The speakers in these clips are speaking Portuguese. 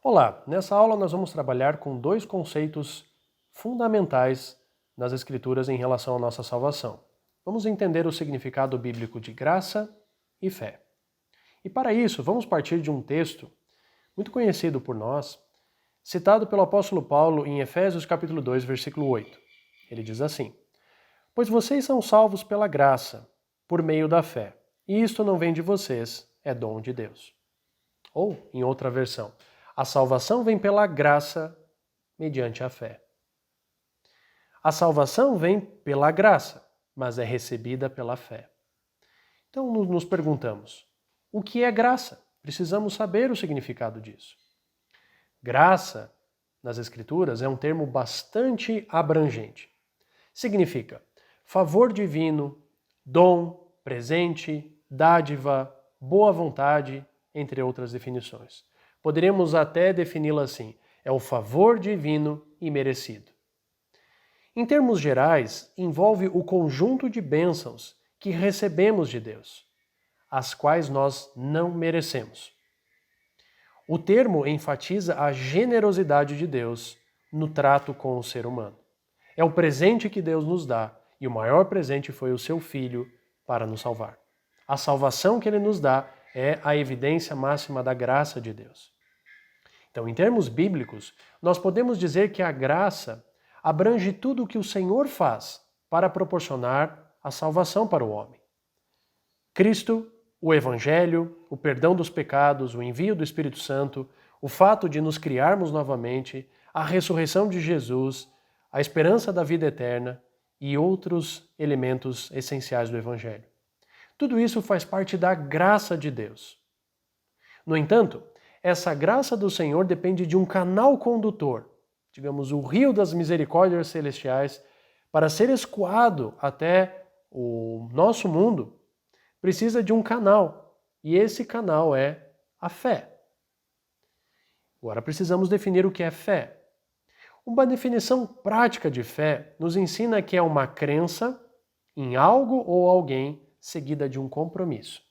Olá, nessa aula nós vamos trabalhar com dois conceitos fundamentais nas Escrituras em relação à nossa salvação. Vamos entender o significado bíblico de graça e fé. E para isso, vamos partir de um texto muito conhecido por nós, citado pelo apóstolo Paulo em Efésios capítulo 2, versículo 8. Ele diz assim: "Pois vocês são salvos pela graça, por meio da fé, e isto não vem de vocês, é dom de Deus." Ou, em outra versão, a salvação vem pela graça mediante a fé. A salvação vem pela graça, mas é recebida pela fé. Então nos perguntamos, o que é graça? Precisamos saber o significado disso. Graça, nas Escrituras, é um termo bastante abrangente. Significa favor divino, dom, presente, dádiva, boa vontade, entre outras definições. Poderíamos até defini-la assim: é o favor divino e merecido. Em termos gerais, envolve o conjunto de bênçãos que recebemos de Deus, as quais nós não merecemos. O termo enfatiza a generosidade de Deus no trato com o ser humano. É o presente que Deus nos dá, e o maior presente foi o seu Filho para nos salvar. A salvação que Ele nos dá é a evidência máxima da graça de Deus. Então, em termos bíblicos, nós podemos dizer que a graça abrange tudo o que o Senhor faz para proporcionar a salvação para o homem. Cristo, o Evangelho, o perdão dos pecados, o envio do Espírito Santo, o fato de nos criarmos novamente, a ressurreição de Jesus, a esperança da vida eterna e outros elementos essenciais do Evangelho. Tudo isso faz parte da graça de Deus. No entanto, essa graça do Senhor depende de um canal condutor, digamos, o rio das misericórdias celestiais, para ser escoado até o nosso mundo, precisa de um canal, e esse canal é a fé. Agora precisamos definir o que é fé. Uma definição prática de fé nos ensina que é uma crença em algo ou alguém seguida de um compromisso.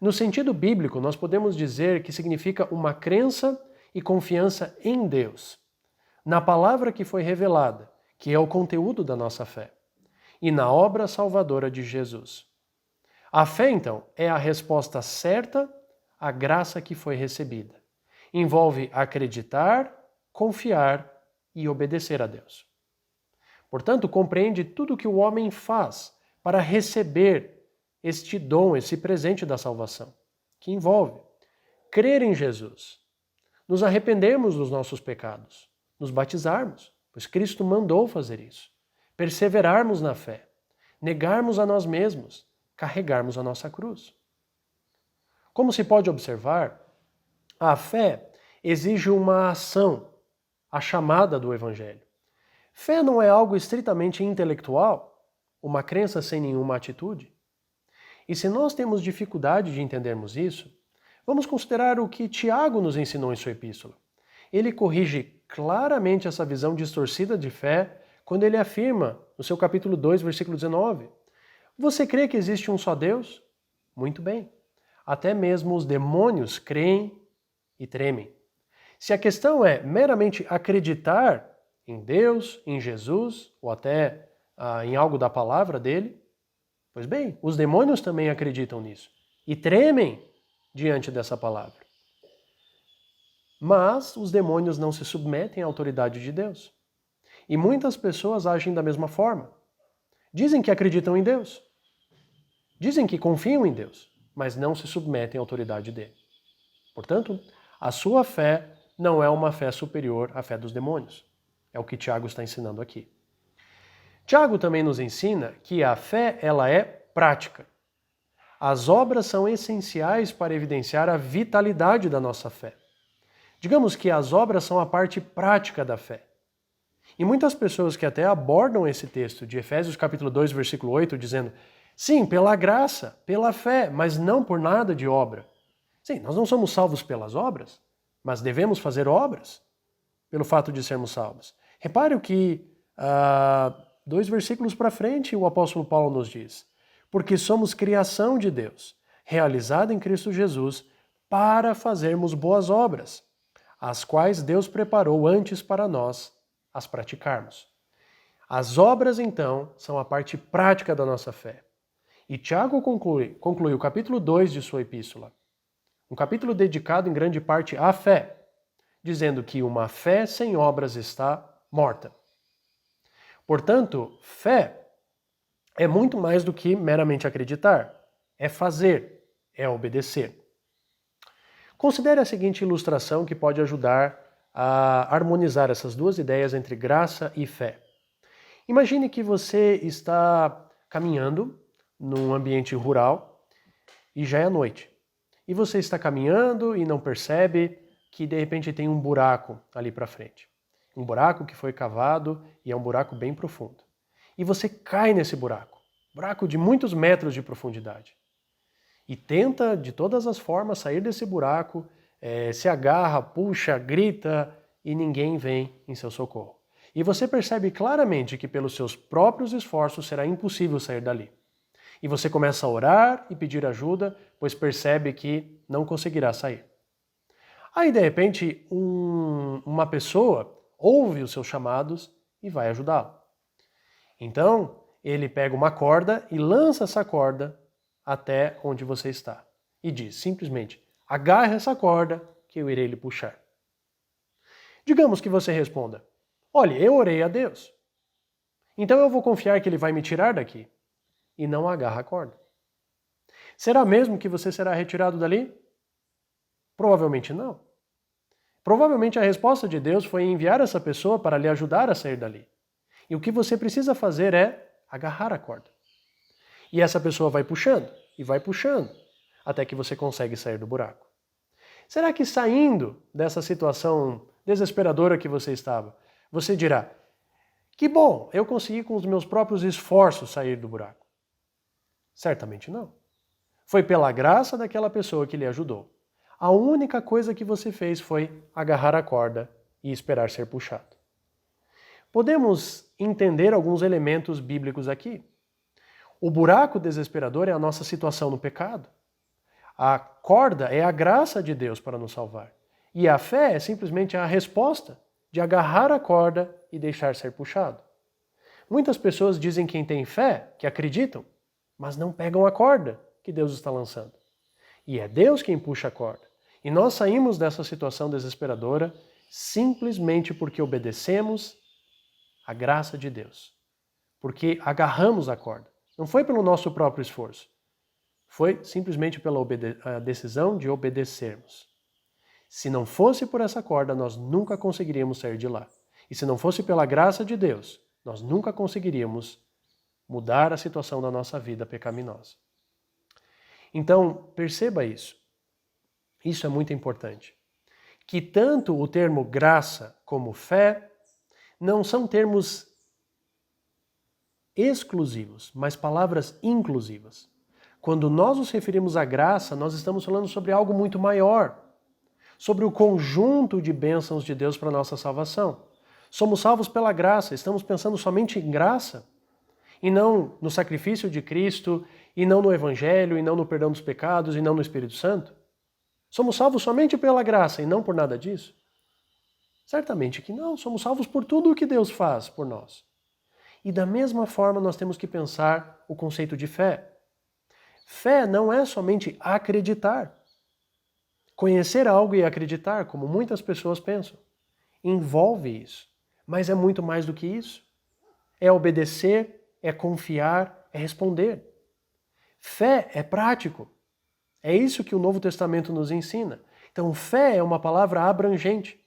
No sentido bíblico, nós podemos dizer que significa uma crença e confiança em Deus, na palavra que foi revelada, que é o conteúdo da nossa fé, e na obra salvadora de Jesus. A fé, então, é a resposta certa à graça que foi recebida. Envolve acreditar, confiar e obedecer a Deus. Portanto, compreende tudo o que o homem faz para receber este dom, esse presente da salvação, que envolve crer em Jesus, nos arrependermos dos nossos pecados, nos batizarmos, pois Cristo mandou fazer isso, perseverarmos na fé, negarmos a nós mesmos, carregarmos a nossa cruz. Como se pode observar, a fé exige uma ação, a chamada do Evangelho. Fé não é algo estritamente intelectual, uma crença sem nenhuma atitude. E se nós temos dificuldade de entendermos isso, vamos considerar o que Tiago nos ensinou em sua epístola. Ele corrige claramente essa visão distorcida de fé quando ele afirma, no seu capítulo 2, versículo 19, "Você crê que existe um só Deus? Muito bem. Até mesmo os demônios creem e tremem." Se a questão é meramente acreditar em Deus, em Jesus, ou até em algo da palavra dele, pois bem, os demônios também acreditam nisso e tremem diante dessa palavra. Mas os demônios não se submetem à autoridade de Deus. E muitas pessoas agem da mesma forma. Dizem que acreditam em Deus. Dizem que confiam em Deus, mas não se submetem à autoridade dele. Portanto, a sua fé não é uma fé superior à fé dos demônios. É o que Tiago está ensinando aqui. Tiago também nos ensina que a fé ela é prática. As obras são essenciais para evidenciar a vitalidade da nossa fé. Digamos que as obras são a parte prática da fé. E muitas pessoas que até abordam esse texto de Efésios capítulo 2, versículo 8, dizendo: sim, pela graça, pela fé, mas não por nada de obra. Sim, nós não somos salvos pelas obras, mas devemos fazer obras pelo fato de sermos salvos. Repare o que 2 versículos para frente o apóstolo Paulo nos diz: porque somos criação de Deus, realizada em Cristo Jesus, para fazermos boas obras, as quais Deus preparou antes para nós as praticarmos. As obras, então, são a parte prática da nossa fé. E Tiago conclui o capítulo 2 de sua epístola, um capítulo dedicado em grande parte à fé, dizendo que uma fé sem obras está morta. Portanto, fé é muito mais do que meramente acreditar, é fazer, é obedecer. Considere a seguinte ilustração que pode ajudar a harmonizar essas duas ideias entre graça e fé. Imagine que você está caminhando num ambiente rural e já é noite. E você está caminhando e não percebe que de repente tem um buraco ali para frente. Um buraco que foi cavado e é um buraco bem profundo. E você cai nesse buraco de muitos metros de profundidade. E tenta de todas as formas sair desse buraco, se agarra, puxa, grita e ninguém vem em seu socorro. E você percebe claramente que pelos seus próprios esforços será impossível sair dali. E você começa a orar e pedir ajuda, pois percebe que não conseguirá sair. Aí, de repente, uma pessoa ouve os seus chamados e vai ajudá-lo. Então, ele pega uma corda e lança essa corda até onde você está. E diz simplesmente, agarre essa corda que eu irei lhe puxar. Digamos que você responda, olha, eu orei a Deus. Então eu vou confiar que Ele vai me tirar daqui. E não agarra a corda. Será mesmo que você será retirado dali? Provavelmente não. Provavelmente a resposta de Deus foi enviar essa pessoa para lhe ajudar a sair dali. E o que você precisa fazer é agarrar a corda. E essa pessoa vai puxando, até que você consegue sair do buraco. Será que saindo dessa situação desesperadora que você estava, você dirá, que bom, eu consegui com os meus próprios esforços sair do buraco? Certamente não. Foi pela graça daquela pessoa que lhe ajudou. A única coisa que você fez foi agarrar a corda e esperar ser puxado. Podemos entender alguns elementos bíblicos aqui. O buraco desesperador é a nossa situação no pecado. A corda é a graça de Deus para nos salvar. E a fé é simplesmente a resposta de agarrar a corda e deixar ser puxado. Muitas pessoas dizem que têm fé, que acreditam, mas não pegam a corda que Deus está lançando. E é Deus quem puxa a corda. E nós saímos dessa situação desesperadora simplesmente porque obedecemos a graça de Deus. Porque agarramos a corda. Não foi pelo nosso próprio esforço. Foi simplesmente pela decisão de obedecermos. Se não fosse por essa corda, nós nunca conseguiríamos sair de lá. E se não fosse pela graça de Deus, nós nunca conseguiríamos mudar a situação da nossa vida pecaminosa. Então, perceba isso. Isso é muito importante. Que tanto o termo graça como fé não são termos exclusivos, mas palavras inclusivas. Quando nós nos referimos à graça, nós estamos falando sobre algo muito maior, sobre o conjunto de bênçãos de Deus para a nossa salvação. Somos salvos pela graça, estamos pensando somente em graça, e não no sacrifício de Cristo, e não no Evangelho, e não no perdão dos pecados, e não no Espírito Santo? Somos salvos somente pela graça e não por nada disso? Certamente que não, somos salvos por tudo o que Deus faz por nós. E da mesma forma nós temos que pensar o conceito de fé. Fé não é somente acreditar. Conhecer algo e acreditar, como muitas pessoas pensam, envolve isso. Mas é muito mais do que isso. É obedecer, é confiar, é responder. Fé é prático. É isso que o Novo Testamento nos ensina. Então, fé é uma palavra abrangente.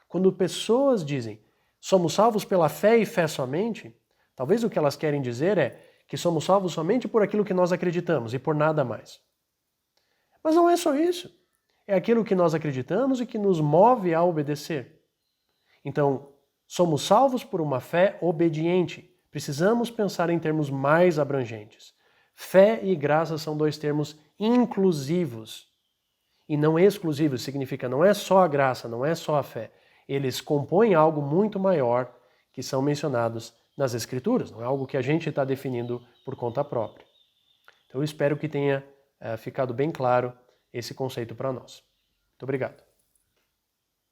Quando pessoas dizem, somos salvos pela fé e fé somente, talvez o que elas querem dizer é que somos salvos somente por aquilo que nós acreditamos e por nada mais. Mas não é só isso. É aquilo que nós acreditamos e que nos move a obedecer. Então, somos salvos por uma fé obediente. Precisamos pensar em termos mais abrangentes. Fé e graça são dois termos inclusivos e não exclusivos. Significa não é só a graça, não é só a fé. Eles compõem algo muito maior que são mencionados nas Escrituras. Não é algo que a gente está definindo por conta própria. Então eu espero que tenha ficado bem claro esse conceito para nós. Muito obrigado.